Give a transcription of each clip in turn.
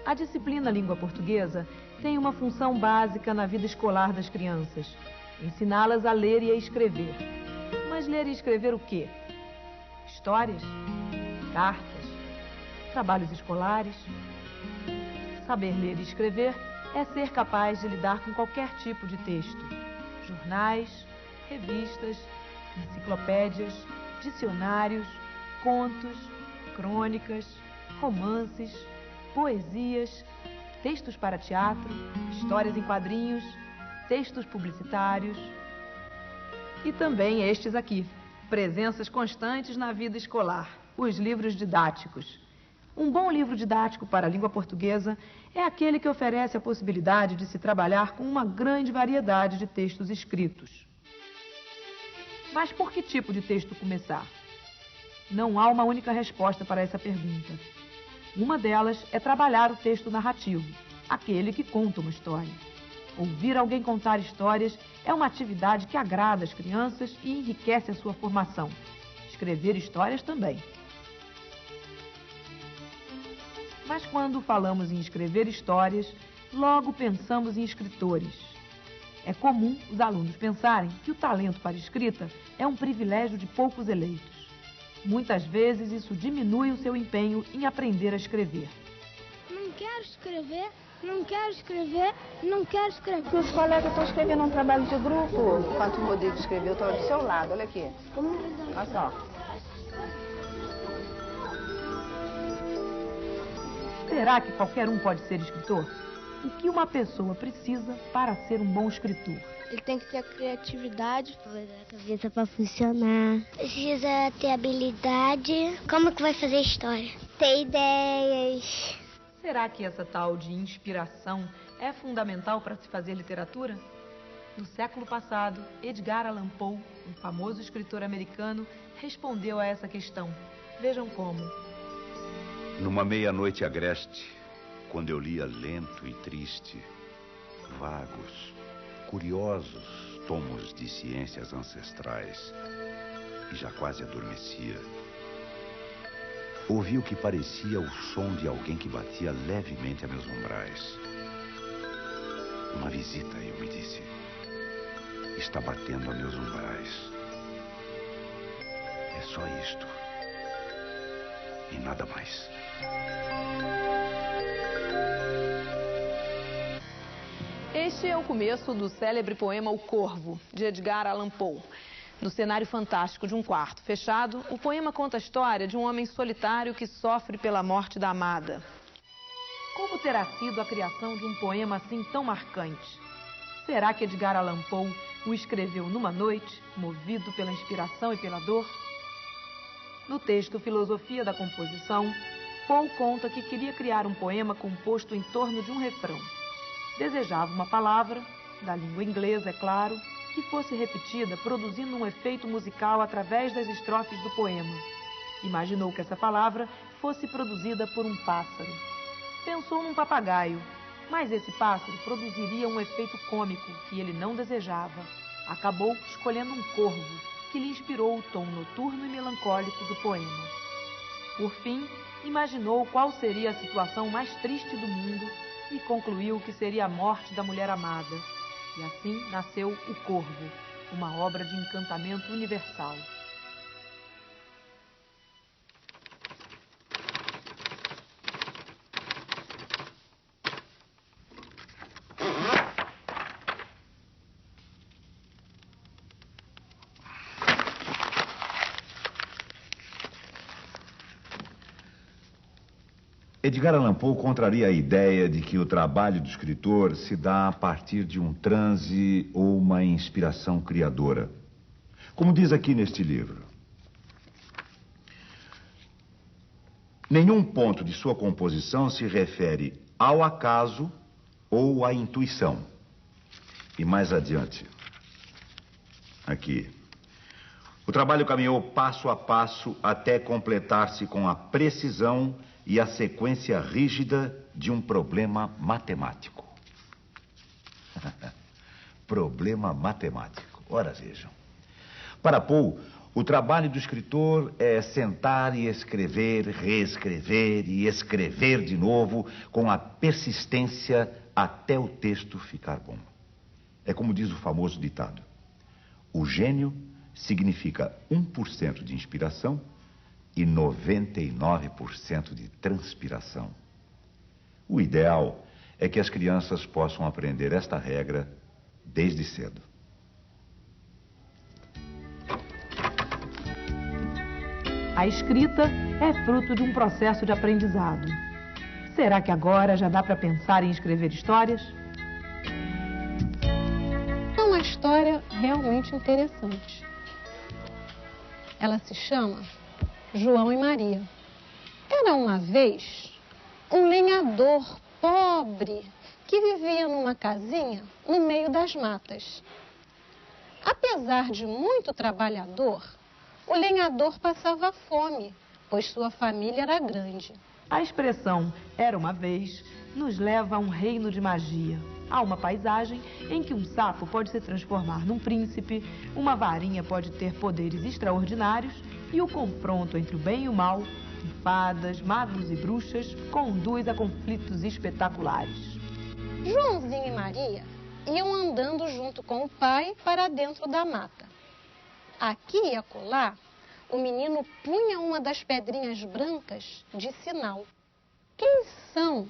A disciplina língua portuguesa tem uma função básica na vida escolar das crianças: ensiná-las a ler e a escrever. Mas ler e escrever o quê? Histórias? Cartas? Trabalhos escolares? Saber ler e escrever é ser capaz de lidar com qualquer tipo de texto: jornais, revistas, enciclopédias, dicionários, contos, crônicas, romances, poesias, textos para teatro, histórias em quadrinhos, textos publicitários e também estes aqui, presenças constantes na vida escolar, os livros didáticos. Um bom livro didático para a língua portuguesa é aquele que oferece a possibilidade de se trabalhar com uma grande variedade de textos escritos. Mas por que tipo de texto começar? Não há uma única resposta para essa pergunta. Uma delas é trabalhar o texto narrativo, aquele que conta uma história. Ouvir alguém contar histórias é uma atividade que agrada as crianças e enriquece a sua formação. Escrever histórias também. Mas quando falamos em escrever histórias, logo pensamos em escritores. É comum os alunos pensarem que o talento para escrita é um privilégio de poucos eleitos. Muitas vezes isso diminui o seu empenho em aprender a escrever. Não quero escrever, não quero escrever, não quero escrever. Porque os colegas estão escrevendo um trabalho de grupo. Enquanto o Rodrigo escreveu, eu estou do seu lado, olha aqui. Olha só. Será que qualquer um pode ser escritor? O que uma pessoa precisa para ser um bom escritor? Ele tem que ter criatividade. Pôr a cabeça para funcionar. Precisa ter habilidade. Como que vai fazer história? Ter ideias. Será que essa tal de inspiração é fundamental para se fazer literatura? No século passado, Edgar Allan Poe, um famoso escritor americano, respondeu a essa questão. Vejam como. Numa meia-noite agreste, quando eu lia lento e triste, vagos, curiosos tomos de ciências ancestrais, e já quase adormecia, ouvi o que parecia o som de alguém que batia levemente a meus umbrais. Uma visita, eu me disse, está batendo a meus umbrais. É só isto. E nada mais. Este é o começo do célebre poema O Corvo, de Edgar Allan Poe. No cenário fantástico de um quarto fechado, o poema conta a história de um homem solitário que sofre pela morte da amada. Como terá sido a criação de um poema assim tão marcante? Será que Edgar Allan Poe o escreveu numa noite, movido pela inspiração e pela dor? No texto Filosofia da Composição, Poe conta que queria criar um poema composto em torno de um refrão. Desejava uma palavra, da língua inglesa, é claro, que fosse repetida, produzindo um efeito musical através das estrofes do poema. Imaginou que essa palavra fosse produzida por um pássaro. Pensou num papagaio, mas esse pássaro produziria um efeito cômico que ele não desejava. Acabou escolhendo um corvo, que lhe inspirou o tom noturno e melancólico do poema. Por fim, imaginou qual seria a situação mais triste do mundo e concluiu que seria a morte da mulher amada. E assim nasceu O Corvo, uma obra de encantamento universal. Edgar Allan Poe contraria a ideia de que o trabalho do escritor se dá a partir de um transe ou uma inspiração criadora. Como diz aqui neste livro, nenhum ponto de sua composição se refere ao acaso ou à intuição. E mais adiante, aqui, o trabalho caminhou passo a passo até completar-se com a precisão e a sequência rígida de um problema matemático. Problema matemático. Ora, vejam. Para Poe, O trabalho do escritor é sentar e escrever, reescrever e escrever de novo com a persistência até o texto ficar bom. É como diz o famoso ditado: o gênio significa 1% de inspiração e 99% de transpiração. O ideal é que as crianças possam aprender esta regra desde cedo. A escrita é fruto de um processo de aprendizado. Será que agora já dá para pensar em escrever histórias? É uma história realmente interessante. Ela se chama João e Maria. Era uma vez um lenhador pobre que vivia numa casinha no meio das matas. Apesar de muito trabalhador, o lenhador passava fome, pois sua família era grande. A expressão "era uma vez" nos leva a um reino de magia. Há uma paisagem em que um sapo pode se transformar num príncipe, uma varinha pode ter poderes extraordinários e o confronto entre o bem e o mal, de fadas, magos e bruxas, conduz a conflitos espetaculares. Joãozinho e Maria iam andando junto com o pai para dentro da mata. Aqui e acolá, o menino punha uma das pedrinhas brancas de sinal. Quem são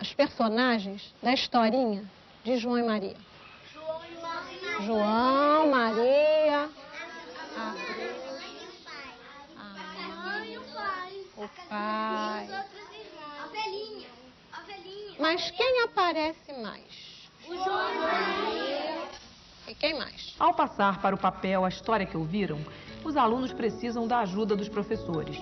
os personagens da historinha de João e Maria? João e Maria. João, Maria, A mãe e o pai. o pai. Os outros irmãos. A velhinha. A velhinha. Mas quem aparece mais? O João e Maria. E quem mais? Ao passar para o papel a história que ouviram, os alunos precisam da ajuda dos professores.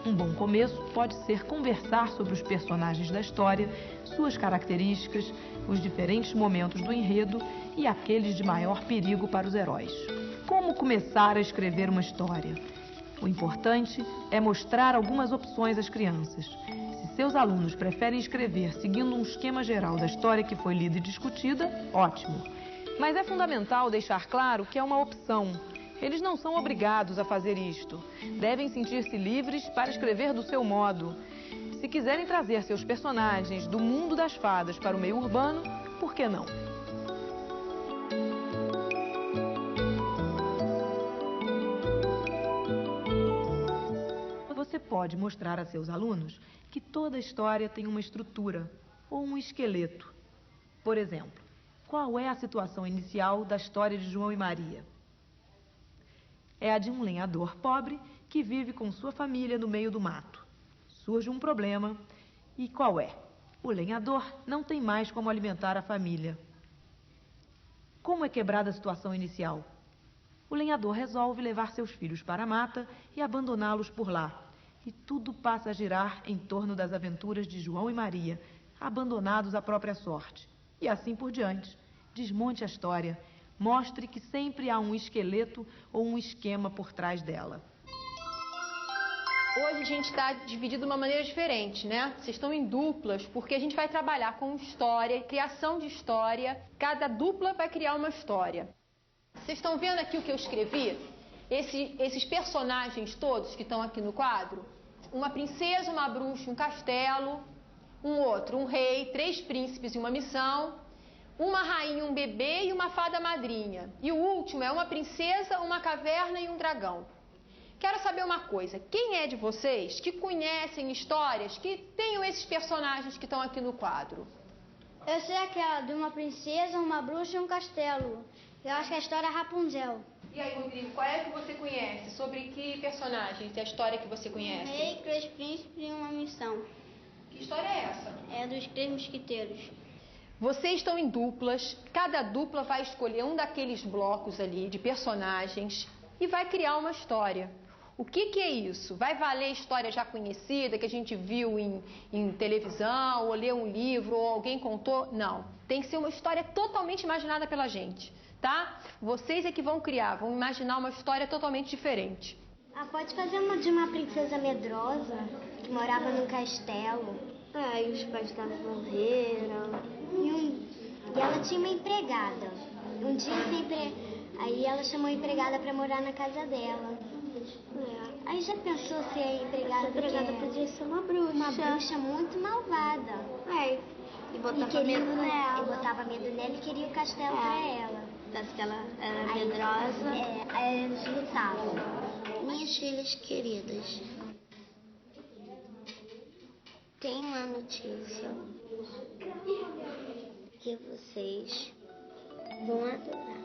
Um bom começo pode ser conversar sobre os personagens da história, suas características, os diferentes momentos do enredo e aqueles de maior perigo para os heróis. Como começar a escrever uma história? O importante é mostrar algumas opções às crianças. Se seus alunos preferem escrever seguindo um esquema geral da história que foi lida e discutida, ótimo. Mas é fundamental deixar claro que é uma opção. Eles não são obrigados a fazer isto. Devem sentir-se livres para escrever do seu modo. Se quiserem trazer seus personagens do mundo das fadas para o meio urbano, por que não? Você pode mostrar a seus alunos que toda história tem uma estrutura ou um esqueleto. Por exemplo, qual é a situação inicial da história de João e Maria? É a de um lenhador pobre que vive com sua família no meio do mato. Surge um problema. E qual é? O lenhador não tem mais como alimentar a família. Como é quebrada a situação inicial? O lenhador resolve levar seus filhos para a mata e abandoná-los por lá. E tudo passa a girar em torno das aventuras de João e Maria, abandonados à própria sorte. E assim por diante. Desmonte a história. Mostre que sempre há um esqueleto ou um esquema por trás dela. Hoje a gente está dividido de uma maneira diferente, né? Vocês estão em duplas, porque a gente vai trabalhar com história, criação de história. Cada dupla vai criar uma história. Vocês estão vendo aqui o que eu escrevi? Esses personagens todos que estão aqui no quadro? Uma princesa, uma bruxa, um castelo, um rei, 3 príncipes e uma missão, uma rainha, um bebê e uma fada madrinha. E o último é uma princesa, uma caverna e um dragão. Quero saber uma coisa, quem é de vocês que conhecem histórias que tenham esses personagens que estão aqui no quadro? Eu sei aquela de uma princesa, uma bruxa e um castelo. Eu acho que a história é Rapunzel. E aí, Rodrigo, qual é que você conhece? Sobre que personagens é a história que você conhece? Um rei, 3 príncipes e uma missão. Que história é essa? É dos 3 mosquiteiros. Vocês estão em duplas, cada dupla vai escolher um daqueles blocos ali de personagens e vai criar uma história. O que é isso? Vai valer história já conhecida, que a gente viu em televisão, ou leu um livro, ou alguém contou? Não. Tem que ser uma história totalmente imaginada pela gente, tá? Vocês é que vão criar, vão imaginar uma história totalmente diferente. Pode fazer uma de uma princesa medrosa que morava num castelo. E os pais dela morreram. E ela tinha uma empregada. Um dia Aí ela chamou a empregada para morar na casa dela. Aí já pensou se a empregada podia ser uma bruxa? Uma bruxa muito malvada. E botava medo nela. E botava medo nela e queria o castelo para ela. Parece que ela era medrosa. Aí eles lutavam. Minhas filhas queridas, tem uma notícia que vocês vão adorar.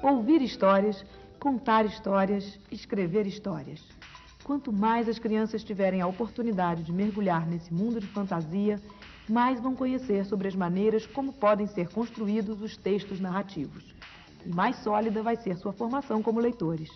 Ouvir histórias, contar histórias, escrever histórias. Quanto mais as crianças tiverem a oportunidade de mergulhar nesse mundo de fantasia, mais vão conhecer sobre as maneiras como podem ser construídos os textos narrativos. E mais sólida vai ser sua formação como leitores.